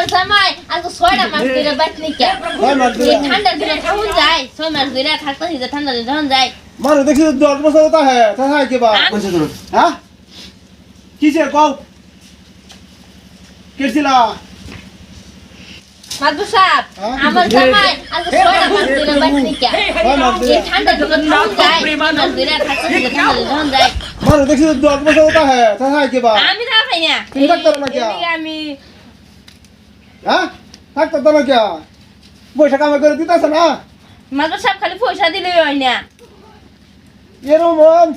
আমার জামাই আজ 6টা মাস ধরে বাইত নিকে ঠান্ডার দিনে থাকুন যায় 6 মাস ধরে থাকতে যে ঠান্ডা দিনে যখন যায় मारो देखिए 10 बजे होता है के बाद कौन से दोनों हां किसे कहो केसिला মাদু সাহেব আমার জামাই আজ 6টা মাস ধরে বাইত নিকে ঠান্ডা দিনে থাকুন যায় 6 মাস ধরে থাকতে যে ঠান্ডা দিনে যখন যায় मारो देखिए 10 बजे होता है के बाद আমি না খাই না तुम तक करना क्या আমি हां तक तो ना क्या पैसा काम कर देता है ना মাদু সাহেব খালি পয়সা দিলেই হয় না ये रोमन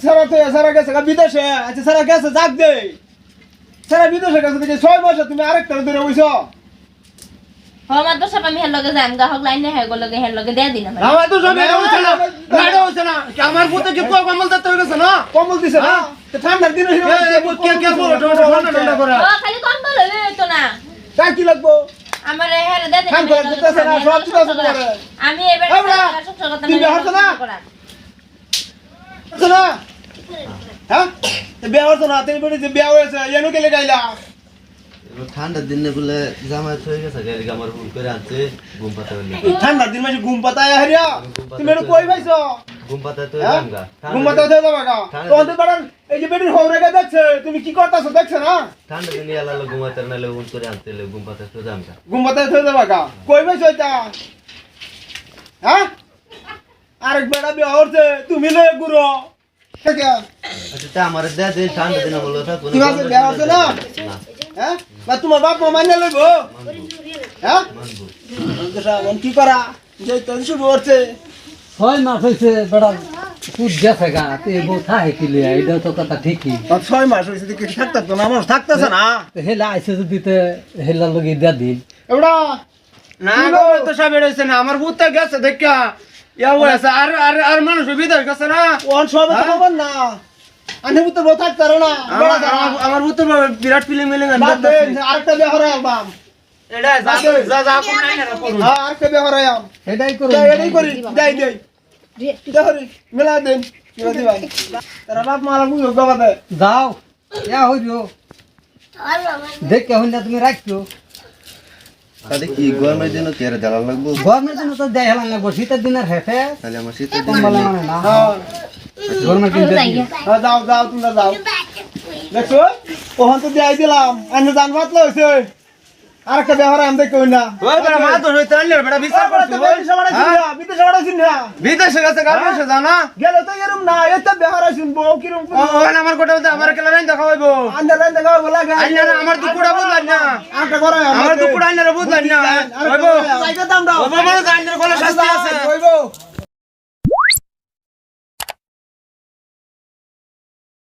सारा कैसे का विदेश है अच्छा सारा कैसे जाग दे सारा विदेश कैसे देखिए 6 मास তুমি আরেকটা ধরে বইছো মাদু সাহেব আমি হের লগে যাম গাহক লাইনে হে গো লগে হের লগে দেয়া দিন আমার আমার তো সব এটা হচ্ছে না এটা হচ্ছে না কি আমার পুতে কি কমল দত্ত হয়ে গেছে না কমল দিছে না তো ঠান্ডার দিনে কে বলো ঠান্ডা করে ও খালি কম্বল হইলে তো না তা কি লাগবো আমার হের দেয়া দিন ঠান্ডা দিতেছে না সব দিতেছে না আমি এবারে সব কথা তুমি হচ্ছে না হচ্ছে না হ্যাঁ তো বিয়ে হচ্ছে না তুমি বলি যে বিয়ে হয়েছে এনু কেলে গাইলা ঠান্ডার দিনে বলে জামাই হয়ে গেছে গাড়ি আমার ফোন করে আনছে ঘুম পাতা বলে ঠান্ডার দিন মাঝে ঘুম পাতায় হারিয়া তুমি এনু কই পাইছো ঘুম পাতা তো হ্যাঁ? জামগা ঘুম পাতায় হয়ে যাবে গা তোমাদের বাড়ার এই যে বেটির হৌরে গা দেখছে তুমি কি করতেছো দেখছো না ঠান্ডা দিনে আলাদা ঘুমাতে নালে ফোন করে আনতে ঘুম পাতা তো জামগা ঘুম পাতায় হয়ে যাবে গা কই পাইছো এটা হ্যাঁ আরেক বেড়া বিয়ে হচ্ছে তুমি লয়ে গুরো ঠিক আচ্ছা তা আমার দে দে ঠান্ডা দিনে বলো তা কোন কি মাসে বিয়ে হচ্ছে না হ্যাঁ বা তোমার বাপ মা মাইনে লইব হ্যাঁ মানবো মন কি করা যে তো শুরু হচ্ছে 6 মাস হইছে বেড়া পুত গেছে গা তে বউ থাকে কি লিয়া এটা তো কথা ঠিকই 6 মাস হইছে কি থাকতে তো না মানুষ থাকতেছে না তো হেলা আইছে যদি তে হেলা লগে দিয়া দিন এবড়া না গো তো সব এটা হচ্ছে না আমার পুতে গেছে দেখা ইয়া হয়েছে আর মানুষ বিদেশ গেছে না ওন সব তো খবর না আনে তো বউ থাকতে পারে না বড় আমার পুতে বিরাট ফিলিং মিলিং বাদ দে আরেকটা বিয়ে হরে আলবাম এটা যা কোন নাই না করুন হ্যাঁ আরেকটা বিয়ে হরে আম এটাই করো এটাই করি যাই দেই দেহরি মেলা দেন মেলা দিবাই তারা বাপ মালা বুঝো বাবা দে যাও ইয়া হইরো দেখে হইনা তুমি রাখিও তাহলে কি গরমের দিনে কি আর জ্বালা লাগবো গরমের দিন তো দেয় হেলা লাগবো শীতের দিনের হেফে তাহলে আমার শীতের কম্বল মানে না হ্যাঁ গরমের দিন হ্যাঁ যাও যাও তোমরা যাও দেখছো ওখান তো দিয়ে দিলাম আনে জান ভাতলা হইছে আরেকটা বিয়ে হরে আম দেখো না ওই বড় মা তো হইতে আনলে বড় বিচার করছিস বিদেশে বাড়া চিন্না বিদেশে গেছে গার্মেন্টসে যাও না গেলে তো এরম না এত বিয়ে হরে শুনবো কিরম ওখানে আমার কোটা আমার কেলা রাইন দেখা হইবো আন্দাজ দেখা বলা গা আইনা আমার দুকুড়া বুঝলাম না আরেকটা করে আমার দুকুড়া আইনা বুঝলাম না হইবো জায়গা দাম দাও ওই বাবা আইনার কোলা শাস্তি আছে হইবো